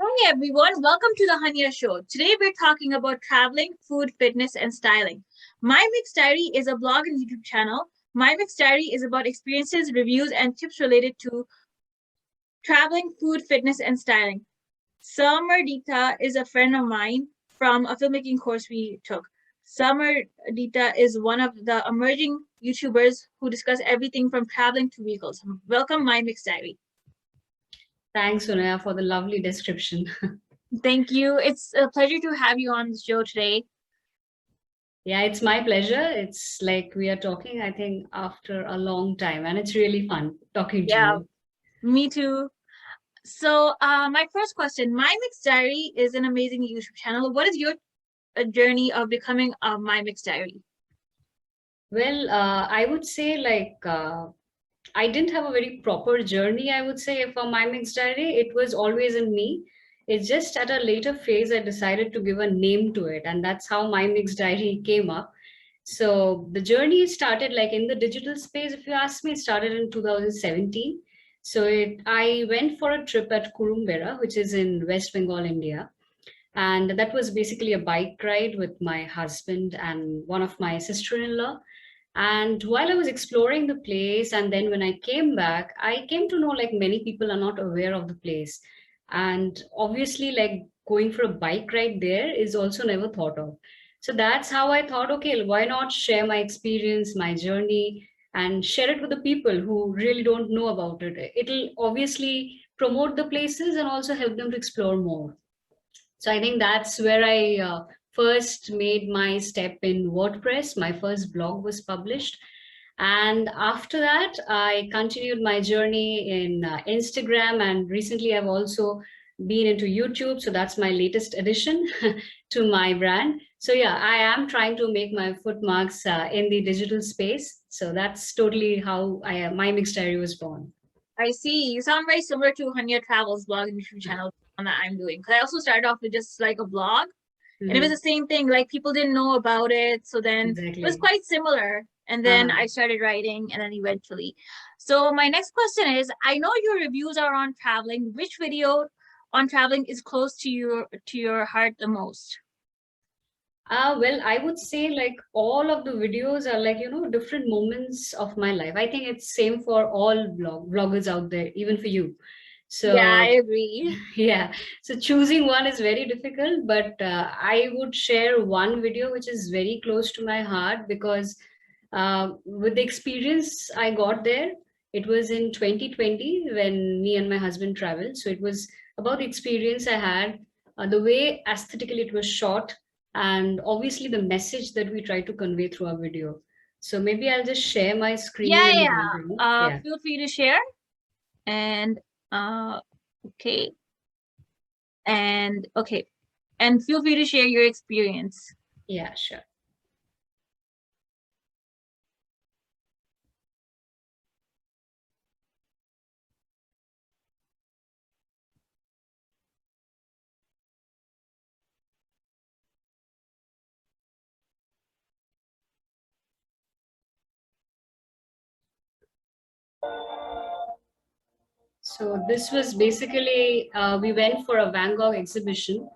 Hi everyone, welcome to the Hania Show. Today we're talking about traveling, food, fitness, and styling. My Mixed Diary is a blog and YouTube channel. My Mixed Diary is about experiences, reviews, and tips related to traveling, food, fitness, and styling. Samardita is a friend of mine from a filmmaking course we took. Samardita is one of the emerging YouTubers who discuss everything from traveling to vehicles. Welcome, My Mixed Diary. Thanks, Sunaya, for the lovely description. Thank you. It's a pleasure to have you on the show today. Yeah, it's my pleasure. It's like we are talking, I think, after a long time, and it's really fun talking to Yeah, you. me too. So, my first question, My Mixed Diary is an amazing YouTube channel. What is your journey of becoming a My Mixed Diary? Well, I would say I didn't have a very proper journey, I would say, for my mixed diary. It was always in me. It's just at a later phase, I decided to give a name to it, and that's how my mixed diary came up. So the journey started like in the digital space, if you ask me, it started in 2017. I went for a trip at Kurumbera, which is in West Bengal, India. And that was basically a bike ride with my husband and one of my sister-in-law. And while I was exploring the place, and then when I came back, I came to know like many people are not aware of the place. And obviously, like going for a bike ride there is also never thought of. So that's how I thought, okay, why not share my experience, my journey, and share it with the people who really don't know about it. It'll obviously promote the places and also help them to explore more. So I think that's where I first made my step in WordPress. My first blog was published. And after that, I continued my journey in Instagram. And recently, I've also been into YouTube. So that's my latest addition to my brand. So yeah, I am trying to make my footmarks in the digital space. So that's totally how my mixed diary was born. I see. You sound very similar to Hanya Travels blog and YouTube channel one that I'm doing. Because I also started off with just like a blog, and it was Mhm. the same thing. Like people didn't know about it, so then it was Exactly. quite similar. And then Uh-huh. I started writing, and then eventually. So my next question is: I know your reviews are on traveling. Which video on traveling is close to your heart the most? Well, I would say like all of the videos are like, different moments of my life. I think it's same for all bloggers out there, even for you. Yeah, I So agree. yeah, so choosing one is very difficult, but I would share one video which is very close to my heart because with the experience I got there, it was in 2020 when me and my husband traveled. So it was about the experience I had, the way aesthetically it was shot, and obviously the message that we try to convey through our video. So maybe I'll just share my screen Yeah, in the yeah. video. Yeah, Feel free to share. And uh, okay, and okay, and feel free to share your experience. yeah, sure. So this was basically, we went for a Van Gogh exhibition,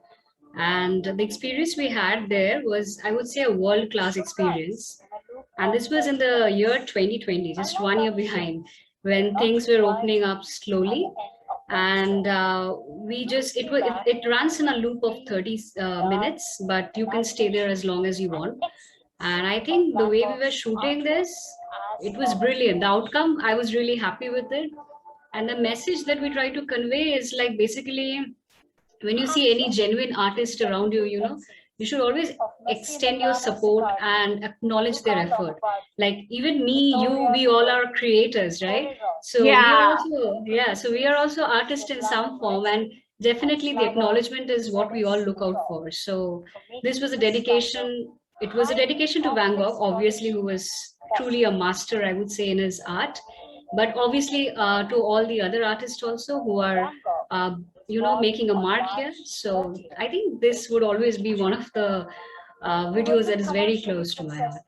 and the experience we had there was, I would say, a world-class experience. And this was in the year 2020, just 1 year behind, when things were opening up slowly. And it runs in a loop of 30 minutes, but you can stay there as long as you want. And I think the way we were shooting this, it was brilliant. The outcome, I was really happy with it. And the message that we try to convey is like basically when you see any genuine artist around you, you should always extend your support and acknowledge their effort. Like even me, you, we all are creators, right? So we are Yeah, also, yeah, so we are also artists in some form, and definitely the acknowledgement is what we all look out for. So this was a dedication. It was a dedication to Van Gogh, obviously, who was truly a master, I would say, in his art, but obviously to all the other artists also who are uh, making a mark here. So I think this would always be one of the videos that is very close to my heart.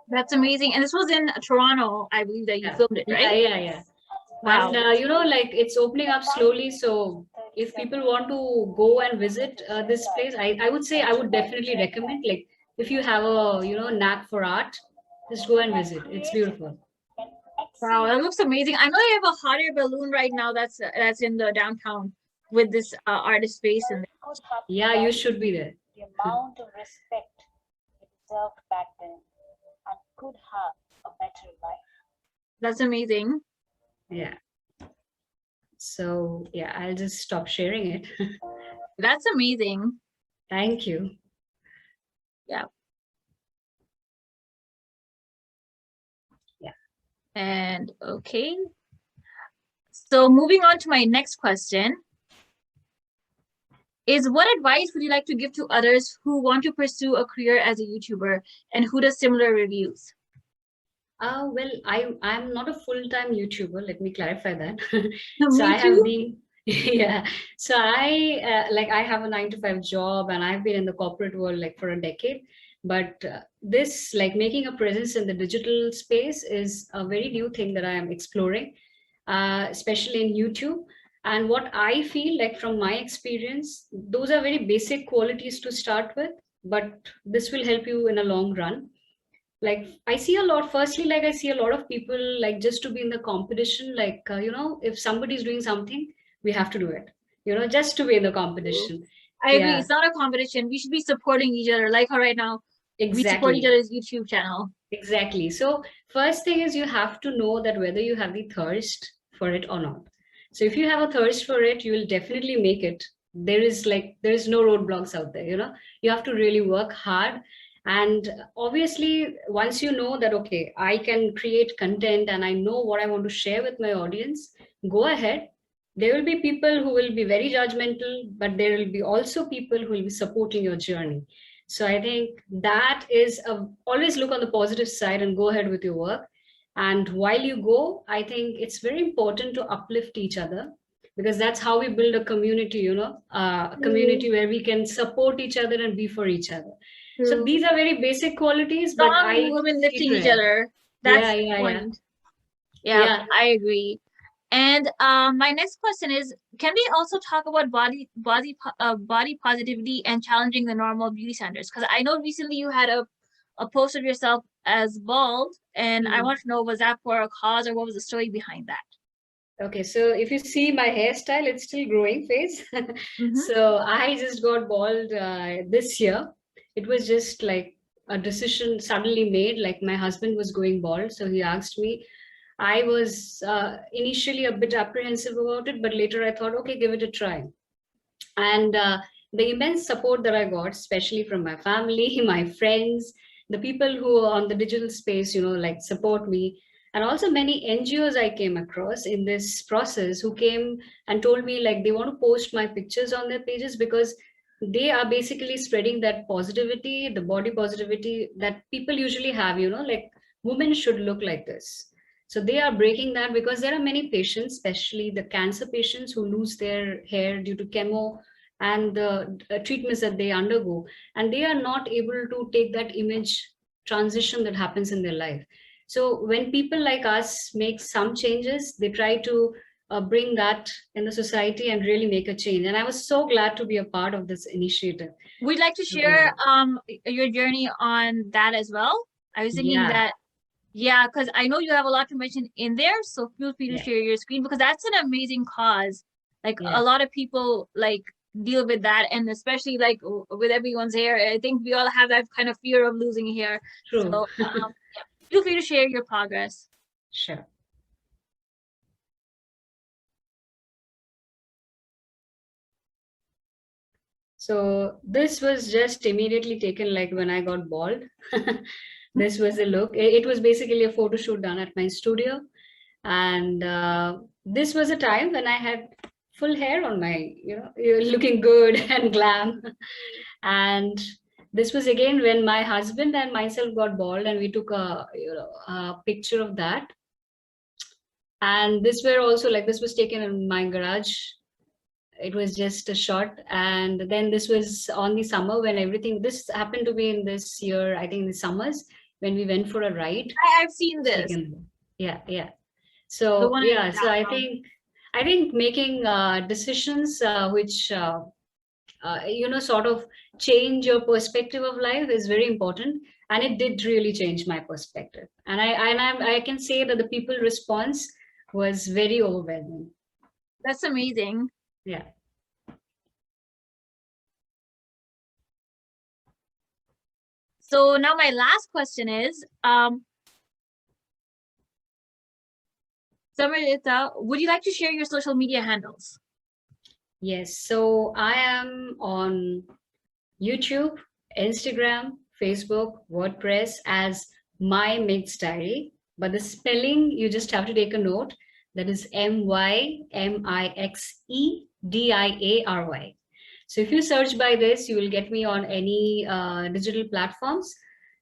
that's amazing. And this was in Toronto, I believe that you Yeah, filmed it, yeah, right? yeah, yeah. And Wow. like it's opening up slowly, so if people want to go and visit this place, I would say I would definitely recommend, like, if you have a, knack for art, just go and visit. It's beautiful. Wow, that looks amazing. I know you have a hot air balloon right now that's in the downtown with this artist space in there. Yeah, you should be there. The amount of respect he deserved back then and could have a better life. That's amazing. Yeah. So yeah, I'll just stop sharing it. That's amazing. Thank you. Yeah. Yeah. And okay. So moving on to my next question is, what advice would you like to give to others who want to pursue a career as a YouTuber and who does similar reviews? Well, I'm not a full-time YouTuber. Let me clarify that. Me So I have too. been, yeah. So I have a 9 to 5 job, and I've been in the corporate world like for a decade. But this, like, making a presence in the digital space is a very new thing that I am exploring, especially in YouTube. And what I feel like from my experience, those are very basic qualities to start with, but this will help you in a long run. Like, I see a lot, firstly, like, I see a lot of people like just to be in the competition, like, if somebody's doing something, we have to do it, just to be in the competition. I agree. Yeah. It's not a competition. We should be supporting each other, like how right now we support each Exactly. other's YouTube channel. Exactly. So first thing is you have to know that whether you have the thirst for it or not. So if you have a thirst for it, you will definitely make it. There is no roadblocks out there, you have to really work hard. And obviously, once you know that, okay, I can create content and I know what I want to share with my audience, go ahead. There will be people who will be very judgmental, but there will be also people who will be supporting your journey. So I think that is always look on the positive side and go ahead with your work. And while you go, I think it's very important to uplift each other, because that's how we build a community, a community where we can support each other and be for each other. So True. these are very basic qualities, but Strong women lifting each other. That's the point. Yeah, I agree. And my next question is, can we also talk about body positivity and challenging the normal beauty standards? Because I know recently you had a post of yourself as bald, and I want to know, was that for a cause or what was the story behind that? Okay, so if you see my hairstyle, it's still growing phase. So I just got bald this year. It was just like a decision suddenly made, like my husband was going bald. So he asked me. I was initially a bit apprehensive about it, but later I thought, okay, give it a try. And the immense support that I got, especially from my family, my friends, the people who are on the digital space, like support me, and also many NGOs I came across in this process who came and told me like they want to post my pictures on their pages, because they are basically spreading that positivity, the body positivity that people usually have, like women should look like this. So they are breaking that, because there are many patients, especially the cancer patients, who lose their hair due to chemo and the treatments that they undergo, and they are not able to take that image transition that happens in their life. So when people like us make some changes, they try to bring that in the society and really make a change. And I was so glad to be a part of this initiative. Would you like to share your journey on that as well? I was thinking that, yeah, because I know you have a lot to mention in there, so feel free to share your screen, because that's an amazing cause. Like a lot of people like deal with that, and especially like with everyone's hair, I think we all have that kind of fear of losing hair. True. So feel free to share your progress. Sure. So this was just immediately taken like when I got bald. This was the look. It was basically a photo shoot done at my studio. And this was a time when I had full hair on my, looking good and glam. And this was again when my husband and myself got bald, and we took a picture of that. And this was taken in my garage. It was just a shot. And then this was on the summer when this happened to be in this year, I think the summers, when we went for a ride. I've seen this. Yeah. So yeah, so I think I think making decisions which sort of change your perspective of life is very important, and it did really change my perspective. And I can say that the people response was very overwhelming. That's amazing. Yeah. So now my last question is, Samrita, would you like to share your social media handles? Yes. So I am on YouTube, Instagram, Facebook, WordPress as My Mixed Diary. But the spelling, you just have to take a note. That is MYMIXEDIARY. So if you search by this, you will get me on any digital platforms.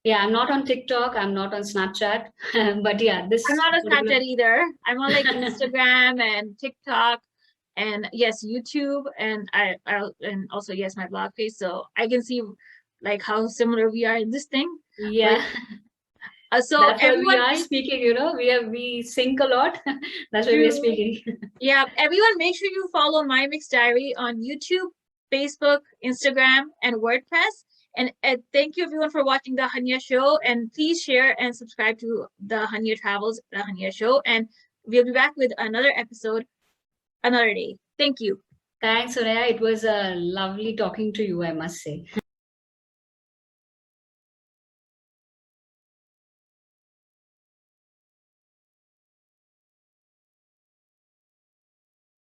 Yeah, I'm not on TikTok. I'm not on Snapchat. But yeah, this. I'm not on Snapchat either. I'm on like Instagram and TikTok, and yes, YouTube, and and also yes, my blog page. So I can see like how similar we are in this thing. Yeah. So that's why everyone, we are speaking, we sync a lot. That's why we're speaking. Yeah, everyone, make sure you follow My Mixed Diary on YouTube, Facebook, Instagram, and WordPress. And thank you everyone for watching the Hanya Show. And please share and subscribe to the Hanya Travels, the Hanya Show. And we'll be back with another episode another day. Thank you. Thanks, Soraya. It was lovely talking to you, I must say.